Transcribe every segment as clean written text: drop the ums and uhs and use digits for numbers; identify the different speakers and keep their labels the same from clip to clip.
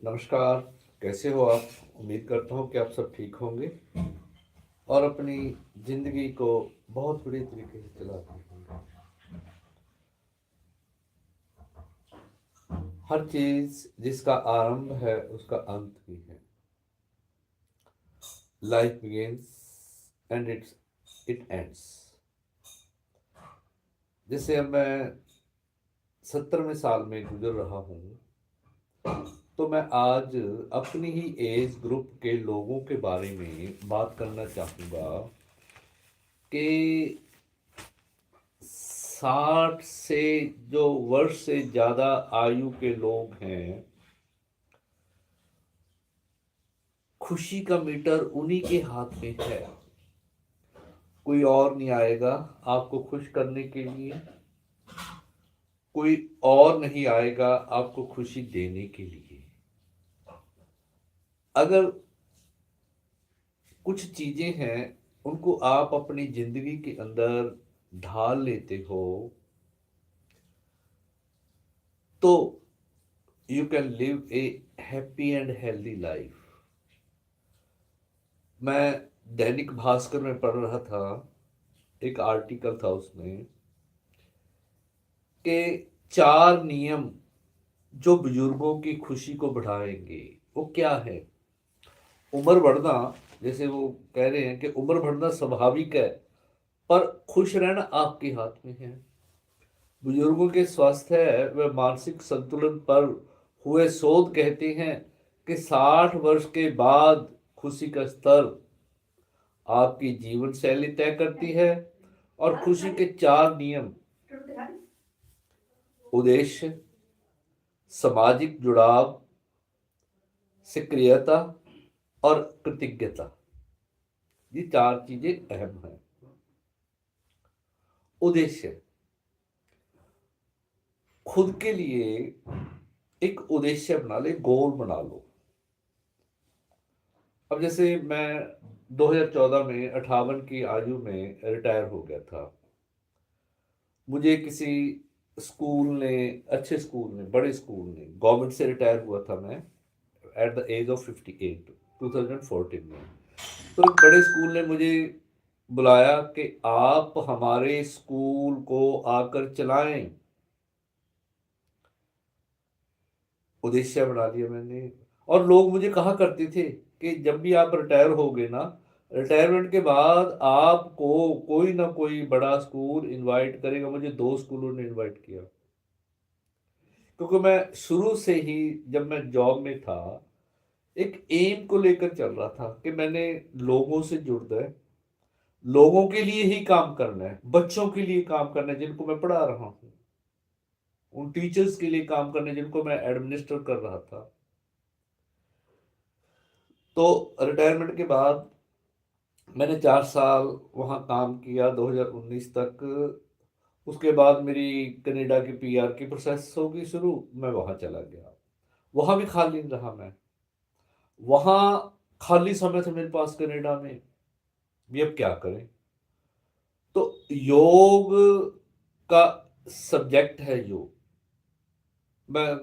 Speaker 1: नमस्कार। कैसे हो आप? उम्मीद करता हूँ कि आप सब ठीक होंगे और अपनी ज़िंदगी को बहुत बुरी तरीके से चलाते होंगे। हर चीज़ जिसका आरंभ है उसका अंत भी है। Life begins and it ends. जैसे अब मैं 70वें साल में गुजर रहा हूँ, तो मैं आज अपनी ही एज ग्रुप के लोगों के बारे में बात करना चाहूँगा कि 60 से जो वर्ष से ज़्यादा आयु के लोग हैं, खुशी का मीटर उन्हीं के हाथ में है। कोई और नहीं आएगा आपको खुश करने के लिए, कोई और नहीं आएगा आपको खुशी देने के लिए। अगर कुछ चीजें हैं उनको आप अपनी जिंदगी के अंदर ढाल लेते हो तो you can live A happy and healthy life. मैं दैनिक भास्कर में पढ़ रहा था, एक आर्टिकल था उसमें कि 4 नियम जो बुजुर्गों की खुशी को बढ़ाएंगे। वो क्या है? उम्र बढ़ना, जैसे वो कह रहे हैं कि उम्र बढ़ना स्वाभाविक है, पर खुश रहना आपके हाथ में है। बुजुर्गों के स्वास्थ्य व मानसिक संतुलन पर हुए शोध कहते हैं कि 60 वर्ष के बाद खुशी का स्तर आपकी जीवन शैली तय करती है। और खुशी के 4 नियम: उद्देश्य, सामाजिक जुड़ाव, सक्रियता और कृतज्ञता। ये 4 चीजें अहम हैं। उद्देश्य, खुद के लिए एक उद्देश्य बना ले, गोल बना लो। अब जैसे मैं 2014 में 58 की आयु में रिटायर हो गया था। मुझे किसी स्कूल ने, अच्छे स्कूल ने, बड़े स्कूल ने, गवर्नमेंट से रिटायर हुआ था मैं एट द एज ऑफ 58 2014 में। तो एक बड़े स्कूल ने मुझे बुलाया कि आप हमारे स्कूल को आकर चलाएं। उद्देश्य बना लिया मैंने। और लोग मुझे कहा करते थे कि जब भी आप रिटायर होगे ना, रिटायरमेंट के बाद आपको कोई ना कोई बड़ा स्कूल इनवाइट करेगा। मुझे 2 स्कूलों ने इनवाइट किया, क्योंकि मैं शुरू से ही जब मैं जॉब में था एक एम को लेकर चल रहा था कि मैंने लोगों से जुड़ना है, लोगों के लिए ही काम करना है, बच्चों के लिए काम करना है जिनको मैं पढ़ा रहा हूँ, उन टीचर्स के लिए काम करना है जिनको मैं एडमिनिस्टर कर रहा था। तो रिटायरमेंट के बाद मैंने 4 साल वहाँ काम किया, 2019 तक। उसके बाद मेरी कनाडा की पीआर की प्रोसेस होगी शुरू, मैं वहाँ चला गया। वहाँ भी खाली नहीं रहा मैं। वहाँ खाली समय था मेरे पास कनाडा में, भी अब क्या करें। तो योग का सब्जेक्ट है योग, मैं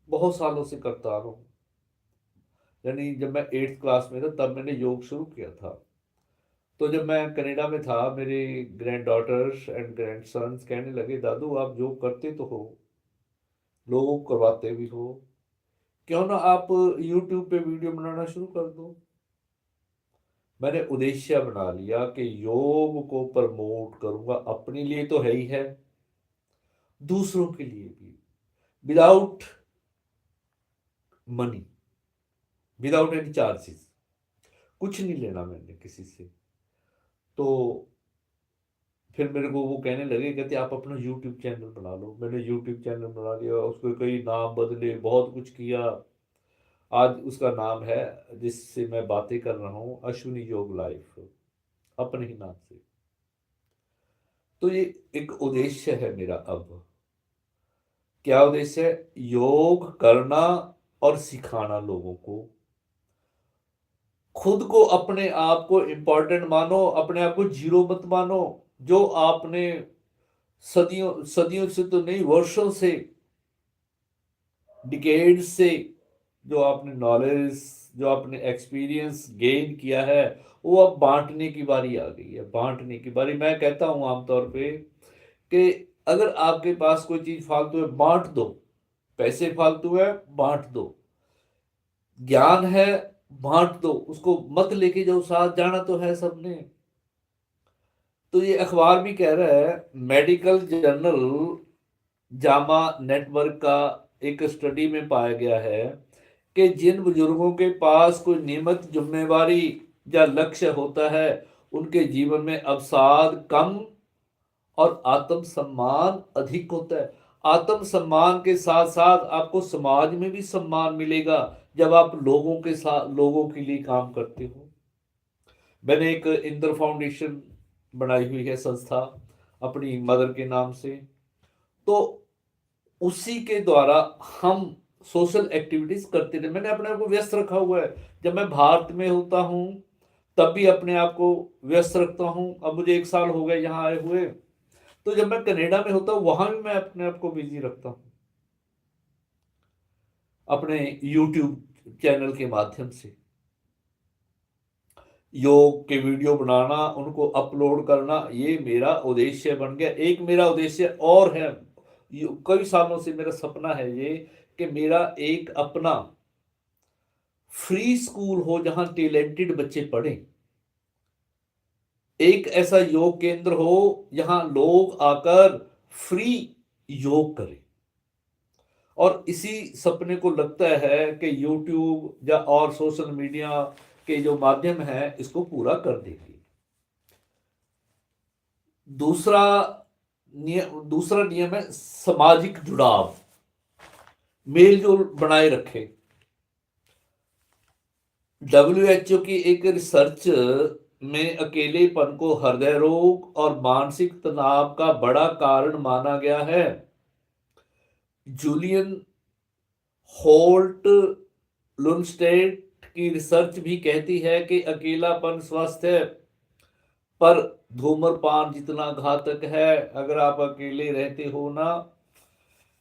Speaker 1: बहुत सालों से करता आ रहा हूँ। यानी जब मैं 8th क्लास में था तब मैंने योग शुरू किया था। तो जब मैं कनाडा में था, मेरे grand daughters and grand sons कहने लगे, दादू आप योग करते तो हो, लोगों को करवाते भी हो, क्यों ना आप यूट्यूब पे वीडियो बनाना शुरू कर दो। मैंने उद्देश्य बना लिया कि योग को प्रमोट करूंगा, अपने लिए तो है ही है, दूसरों के लिए भी, without money, without any charges. कुछ नहीं लेना मैंने किसी से। तो फिर मेरे को वो कहने लगे, कहते आप अपना यूट्यूब चैनल बना लो। मैंने यूट्यूब चैनल बना लिया, उसको कई नाम बदले, बहुत कुछ किया। आज उसका नाम है, जिससे मैं बातें कर रहा हूँ, अश्विनी योग लाइफ, अपने ही नाम से। तो ये एक उद्देश्य है मेरा अब। क्या उद्देश्य है? योग करना और सिखाना लोगों को। खुद को, अपने आप को इम्पोर्टेंट मानो, अपने आप को जीरो मत मानो। जो आपने सदियों सदियों से तो नहीं, वर्षों से, डिकेड से जो आपने नॉलेज, जो आपने एक्सपीरियंस गेन किया है, वो अब बांटने की बारी आ गई है। बांटने की बारी, मैं कहता हूँ आमतौर पे कि अगर आपके पास कोई चीज फालतू है, बांट दो। पैसे फालतू है, बांट दो। ज्ञान है, बांट दो उसको, मत लेके जाओ साथ, जाना तो है सबने। तो ये अखबार भी कह रहा है, मेडिकल जर्नल जामा नेटवर्क का एक स्टडी में पाया गया है कि जिन बुजुर्गों के पास कोई नियमित जिम्मेवारी या लक्ष्य होता है, उनके जीवन में अवसाद कम और आत्मसम्मान अधिक होता है। आत्मसम्मान के साथ साथ आपको समाज में भी सम्मान मिलेगा जब आप लोगों के साथ, लोगों के लिए काम करते हो। मैंने एक इंद्र फाउंडेशन बनाई हुई है संस्था, अपनी मदर के नाम से। तो उसी के द्वारा हम सोशल एक्टिविटीज करते रहे। मैंने अपने आप को व्यस्त रखा हुआ है। जब मैं भारत में होता हूँ तब भी अपने आप को व्यस्त रखता हूँ। अब मुझे 1 साल हो गए यहाँ आए हुए। तो जब मैं कनाडा में होता हूँ वहां भी मैं अपने आप को बिजी रखता हूँ, अपने यूट्यूब चैनल के माध्यम से योग के वीडियो बनाना, उनको अपलोड करना, ये मेरा उद्देश्य बन गया। एक मेरा उद्देश्य और है, कई सालों से मेरा सपना है ये, कि मेरा एक अपना फ्री स्कूल हो जहां टैलेंटेड बच्चे पढ़ें। एक ऐसा योग केंद्र हो जहां लोग आकर फ्री योग करें। और इसी सपने को लगता है कि यूट्यूब या और सोशल मीडिया के जो माध्यम है इसको पूरा कर देंगे। दूसरा दूसरा नियम है सामाजिक जुड़ाव, मेल जोल बनाए रखे। WHO की एक रिसर्च में अकेलेपन को हृदय रोग और मानसिक तनाव का बड़ा कारण माना गया है। जूलियन होल्ट लुनस्टेड की रिसर्च भी कहती है कि अकेलापन स्वास्थ्य पर धूम्रपान जितना घातक है। अगर आप अकेले रहते हो ना,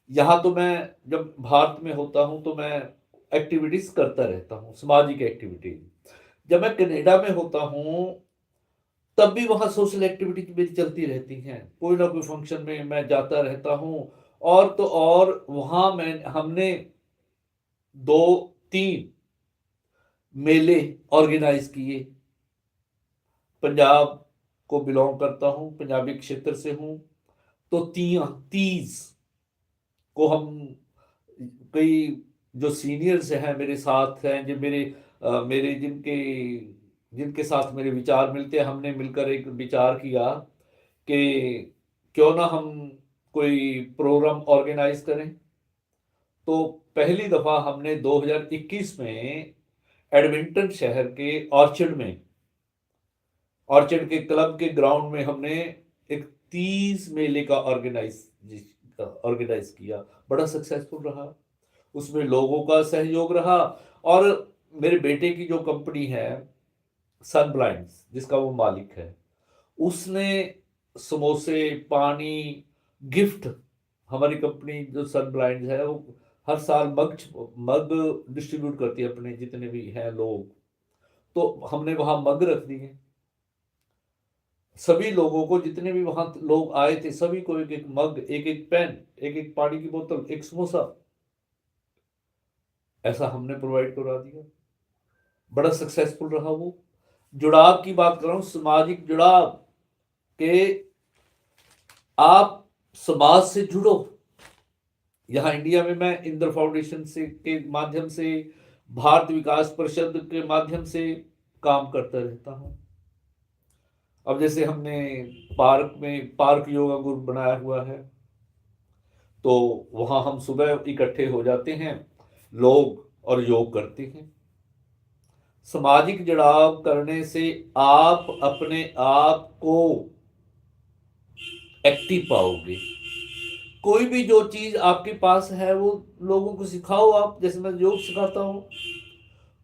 Speaker 1: यहाँ तो मैं जब भारत में होता हूँ तो मैं एक्टिविटीज करता रहता हूँ, सामाजिक एक्टिविटीज। जब मैं कनाडा में होता हूँ तब भी वहाँ सोशल एक्टिविटीज मेरी चलती रहती हैं। कोई ना कोई फंक्शन में मैं जाता रहता हूँ। और तो और वहाँ मैं हमने 2-3 मेले ऑर्गेनाइज किए। पंजाब को बिलोंग करता हूँ, पंजाबी क्षेत्र से हूँ। तो तीज को हम, कई जो सीनियर्स हैं मेरे साथ हैं, जो मेरे जिनके जिनके साथ मेरे विचार मिलते हैं, हमने मिलकर एक विचार किया कि क्यों ना हम कोई प्रोग्राम ऑर्गेनाइज करें। तो पहली दफा हमने 2021 में एडमिंटन शहर के ऑर्चर्ड के क्लब के ग्राउंड में हमने एक 30 मेले का ऑर्गेनाइज किया। बड़ा सक्सेसफुल रहा, उसमें लोगों का सहयोग रहा। और मेरे बेटे की जो कंपनी है सन ब्लाइंड्स, जिसका वो मालिक है, उसने समोसे, पानी, गिफ्ट, हमारी कंपनी जो सन ब्लाइंड्स है वो हर साल मग मग डिस्ट्रीब्यूट करती है अपने जितने भी हैं लोग। तो हमने वहां मग रख दिए। सभी लोगों को, जितने भी वहां लोग आए थे, सभी को एक एक मग, एक एक पेन, एक एक पानी की बोतल, एक समोसा, ऐसा हमने प्रोवाइड करवा दिया। बड़ा सक्सेसफुल रहा वो। जुड़ाव की बात कर रहा हूं, सामाजिक जुड़ाव के, आप समाज से जुड़ो। यहाँ इंडिया में मैं इंद्र फाउंडेशन से के माध्यम से, भारत विकास परिषद के माध्यम से काम करता रहता हूँ। अब जैसे हमने पार्क योगा ग्रुप बनाया हुआ है, तो वहां हम सुबह इकट्ठे हो जाते हैं लोग और योग करते हैं। सामाजिक जुड़ाव करने से आप अपने आप को एक्टिव पाओगे। कोई भी जो चीज आपके पास है वो लोगों को सिखाओ। आप, जैसे मैं योग सिखाता हूँ,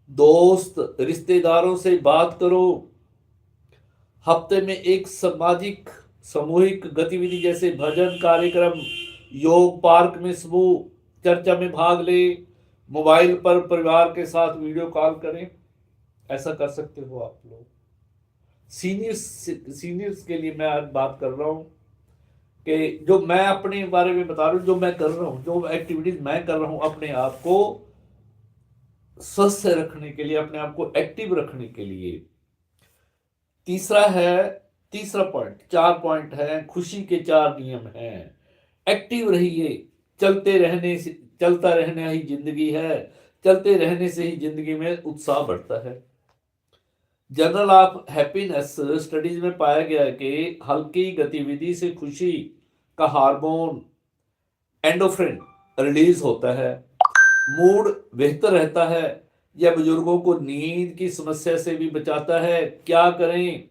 Speaker 1: दोस्त रिश्तेदारों से बात करो। हफ्ते में एक सामाजिक सामूहिक गतिविधि जैसे भजन कार्यक्रम, योग, पार्क में समूह चर्चा में भाग ले। मोबाइल पर परिवार के साथ वीडियो कॉल करें, ऐसा कर सकते हो आप लोग। सीनियर्स सीनियर्स के लिए मैं आज बात कर रहा हूँ कि जो मैं अपने बारे में बता रहा हूँ, जो मैं कर रहा हूँ, जो एक्टिविटीज मैं कर रहा हूँ अपने आप को स्वस्थ रखने के लिए, अपने आप को एक्टिव रखने के लिए। तीसरा है, तीसरा पॉइंट, 4 पॉइंट है, खुशी के 4 नियम हैं। एक्टिव रहिए, चलते रहने से, चलता रहना ही जिंदगी है, चलते रहने से ही जिंदगी में उत्साह बढ़ता है। जर्नल ऑफ हैप्पीनेस स्टडीज में पाया गया है कि हल्की गतिविधि से खुशी का हार्मोन एंडोफ्रिन रिलीज होता है, मूड बेहतर रहता है। यह बुजुर्गों को नींद की समस्या से भी बचाता है। क्या करें?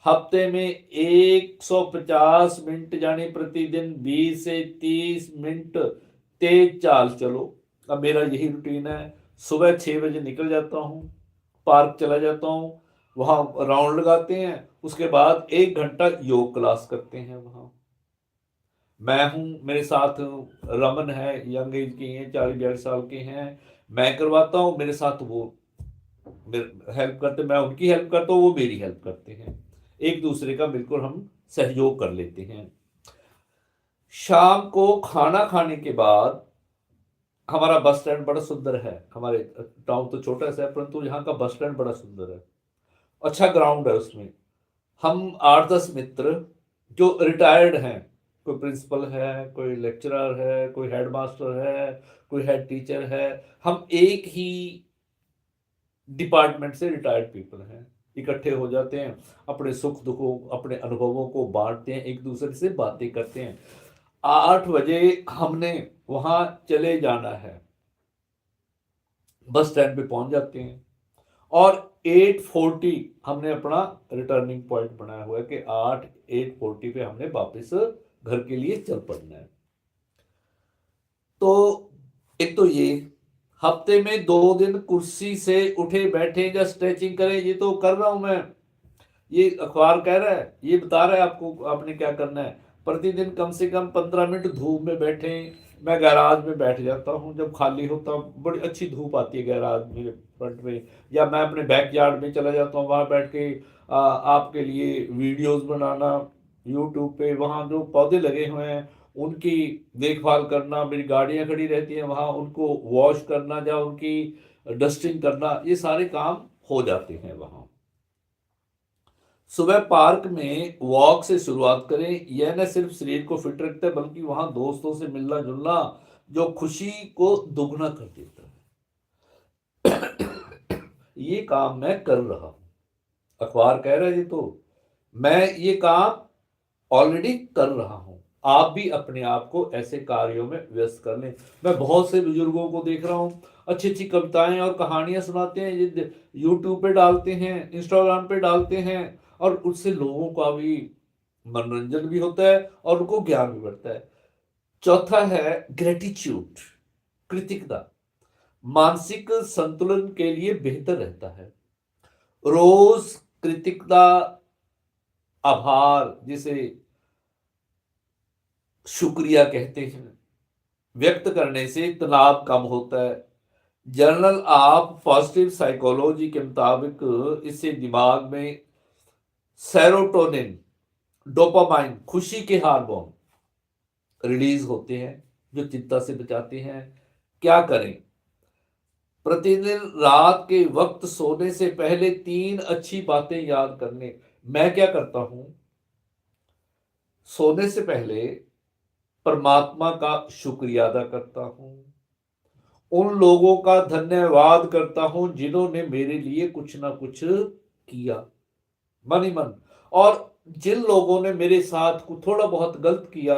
Speaker 1: हफ्ते में 150 मिनट यानी प्रतिदिन 20 से 30 मिनट तेज चाल चलो। अब मेरा यही रूटीन है, सुबह 6 बजे निकल जाता हूँ, पार्क चला जाता हूँ, वहाँ राउंड लगाते हैं, उसके बाद 1 घंटा योग क्लास करते हैं वहाँ। मैं हूँ, मेरे साथ रमन है, यंग एज के हैं, 40-42 साल के हैं। मैं करवाता हूँ, मेरे साथ वो हेल्प करते, मैं उनकी हेल्प करता हूँ, वो मेरी हेल्प करते हैं। एक दूसरे का बिल्कुल हम सहयोग कर लेते हैं। शाम को खाना खाने के बाद हमारा बस स्टैंड बड़ा सुंदर है। हमारे टाउन तो छोटा सा है, परंतु यहाँ का बस स्टैंड बड़ा सुंदर है, अच्छा ग्राउंड है उसमें। हम 8-10 मित्र जो रिटायर्ड हैं, कोई प्रिंसिपल है, कोई लेक्चरर है, कोई हेडमास्टर है, कोई हेड टीचर है, हम एक ही डिपार्टमेंट से रिटायर्ड पीपल हैं, इकट्ठे हो जाते हैं, अपने सुख दुखों, अपने अनुभवों को बांटते हैं, एक दूसरे से बातें करते हैं। 8 बजे हमने वहां चले जाना है, बस स्टैंड पे पहुंच जाते हैं, और 8:40 हमने अपना रिटर्निंग पॉइंट बनाया हुआ है कि 8:40 पे हमने वापस घर के लिए चल पड़ना है। तो एक तो ये, हफ्ते में 2 दिन कुर्सी से उठे बैठे या स्ट्रेचिंग करें, ये तो कर रहा हूं मैं, ये अखबार कह रहा है, ये बता रहा है आपको आपने क्या करना है। प्रतिदिन कम से कम 15 मिनट धूप में बैठे। मैं गैराज में बैठ जाता हूँ जब खाली होता हूँ, बड़ी अच्छी धूप आती है गैराज मेरे फ्रंट में, या मैं अपने बैक यार्ड में चला जाता हूँ, वहाँ बैठ के आपके लिए वीडियोस बनाना यूट्यूब पे, वहाँ जो पौधे लगे हुए हैं उनकी देखभाल करना, मेरी गाड़ियाँ खड़ी रहती हैं वहाँ, उनको वॉश करना या उनकी डस्टिंग करना, ये सारे काम हो जाते हैं वहाँ। सुबह पार्क में वॉक से शुरुआत करें, यह न सिर्फ शरीर को फिट रखता है बल्कि वहां दोस्तों से मिलना जुलना जो खुशी को दुगना कर देता है। ये काम मैं कर रहा हूं, अखबार कह रहा है ये तो, मैं ये काम ऑलरेडी कर रहा हूं। आप भी अपने आप को ऐसे कार्यों में व्यस्त कर लें। मैं बहुत से बुजुर्गों को देख रहा हूं, अच्छी अच्छी कविताएं और कहानियां सुनाते हैं, ये यूट्यूब पे डालते हैं, इंस्टाग्राम पे डालते हैं, और उससे लोगों का भी मनोरंजन भी होता है और उनको ज्ञान भी बढ़ता है। चौथा है ग्रेटिट्यूड, कृतज्ञता, मानसिक संतुलन के लिए बेहतर रहता है। रोज कृतज्ञता, आभार जिसे शुक्रिया कहते हैं, व्यक्त करने से तनाव कम होता है। जर्नल ऑफ पॉजिटिव साइकोलॉजी के मुताबिक इससे दिमाग में सेरोटोनिन, डोपामाइन, खुशी के हार्मोन रिलीज होते हैं जो चिंता से बचाते हैं। क्या करें? प्रतिदिन रात के वक्त सोने से पहले 3 अच्छी बातें याद करने। मैं क्या करता हूं, सोने से पहले परमात्मा का शुक्रिया अदा करता हूं, उन लोगों का धन्यवाद करता हूं जिन्होंने मेरे लिए कुछ ना कुछ किया, मन ही मन। और जिन लोगों ने मेरे साथ थोड़ा बहुत गलत किया,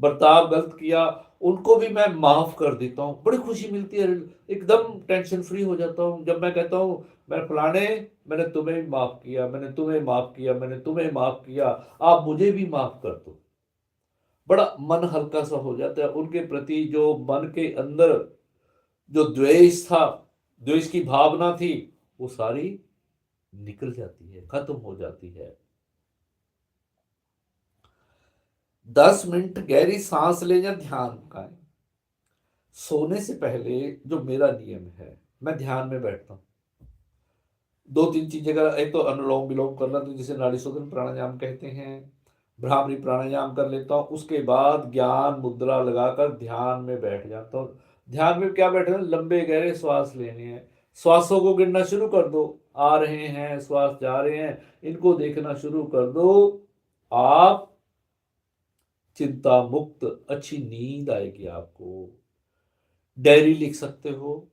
Speaker 1: बर्ताव गलत किया, उनको भी मैं माफ कर देता हूँ, बड़ी खुशी मिलती है, एकदम टेंशन फ्री हो जाता हूँ जब मैं कहता हूँ मैं फलाने, मैंने तुम्हें भी माफ किया, मैंने तुम्हें माफ किया, मैंने तुम्हें माफ किया, आप मुझे भी माफ कर दो। बड़ा मन हल्का सा हो जाता है उनके प्रति, जो मन के अंदर जो द्वेष था, द्वेष की भावना थी, वो सारी निकल जाती है, खत्म हो जाती है। 10 मिनट गहरी सांस ले या ध्यान लगाएं, सोने से पहले जो मेरा नियम है, मैं ध्यान में बैठता हूँ। 2-3 चीज़ें का, एक तो अनुलोम-विलोम करना, तो जिसे नाड़ी शोधन प्राणायाम कहते हैं, भ्रामरी प्राणायाम कर लेता हूँ, उसके बाद ज्ञान मुद्रा लगाकर ध्यान में बैठ जाता हूँ। ध्यान में क्या बैठना है, लंबे गहरे श्वास लेने हैं। श्वासों को गिनना शुरू कर दो, आ रहे हैं, श्वास जा रहे हैं, इनको देखना शुरू कर दो। आप चिंता मुक्त, अच्छी नींद आएगी आपको। डायरी लिख सकते हो,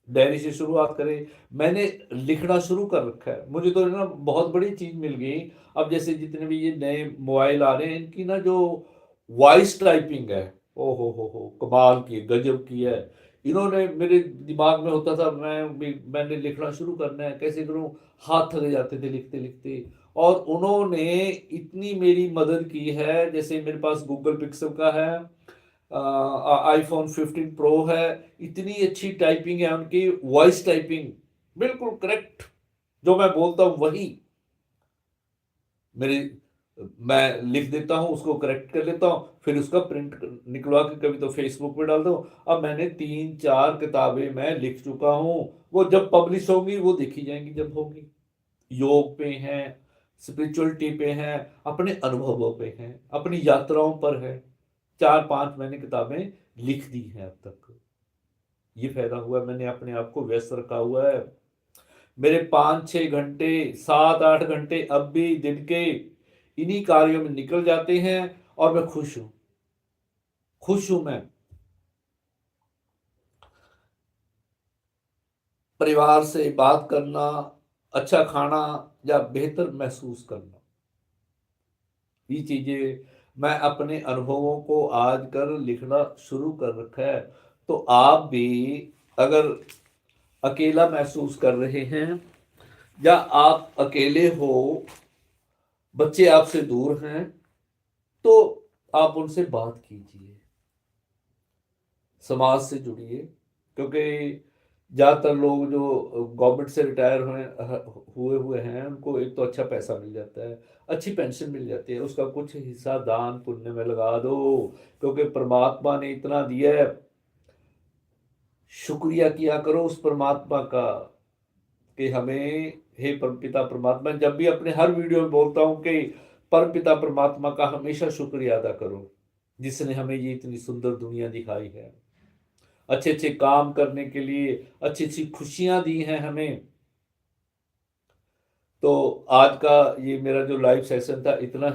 Speaker 1: डायरी से शुरुआत करें। मैंने लिखना शुरू कर रखा है, मुझे तो ना बहुत बड़ी चीज मिल गई। अब जैसे जितने भी ये नए मोबाइल आ रहे हैं, इनकी ना जो वॉइस टाइपिंग है, ओ हो कमाल की है, गजब की है। इन्होंने मेरे दिमाग में होता था, मैंने लिखना शुरू करना है, कैसे करूं, हाथ थक जाते थे लिखते लिखते। और उन्होंने इतनी मेरी मदद की है, जैसे मेरे पास गूगल पिक्सल का है, आईफोन 15 प्रो है, इतनी अच्छी टाइपिंग है उनकी, वॉइस टाइपिंग बिल्कुल करेक्ट, जो मैं बोलता हूँ वही मेरी, मैं लिख देता हूँ, उसको करेक्ट कर लेता हूँ, फिर उसका प्रिंट निकलवा के कभी तो फेसबुक पे डाल दो। अब मैंने 3-4 किताबें मैं लिख चुका हूँ, वो जब पब्लिश होंगी वो देखी जाएंगी जब होगी। योग पे हैं, स्पिरिचुअलिटी पे हैं, अपने अनुभवों पे हैं, अपनी यात्राओं पर है। 4-5 मैंने किताबें लिख दी हैं अब तक। ये फायदा हुआ, मैंने अपने आप को व्यस्त रखा हुआ है। मेरे 5-6 घंटे, 7-8 घंटे अब भी दिन के इन्हीं कार्यों में निकल जाते हैं, और मैं खुश हूं, खुश हूं मैं। परिवार से बात करना, अच्छा खाना, या बेहतर महसूस करना, ये चीजें मैं अपने अनुभवों को आज कर लिखना शुरू कर रखा है। तो आप भी अगर अकेला महसूस कर रहे हैं, या आप अकेले हो, बच्चे आपसे दूर हैं, तो आप उनसे बात कीजिए, समाज से जुड़िए। क्योंकि ज़्यादातर लोग जो गवर्नमेंट से रिटायर हुए हुए हैं, उनको एक तो अच्छा पैसा मिल जाता है, अच्छी पेंशन मिल जाती है, उसका कुछ हिस्सा दान पुण्य में लगा दो। क्योंकि परमात्मा ने इतना दिया है, शुक्रिया किया करो उस परमात्मा का, कि हमें, हे परमपिता परमात्मा, जब भी अपने हर वीडियो में बोलता हूँ कि परमपिता परमात्मा का हमेशा शुक्रिया अदा करो, जिसने हमें ये इतनी सुंदर दुनिया दिखाई है, अच्छे अच्छे काम करने के लिए, अच्छी अच्छी खुशियां दी हैं हमें। तो आज का ये मेरा जो लाइव सेशन था, इतना ही।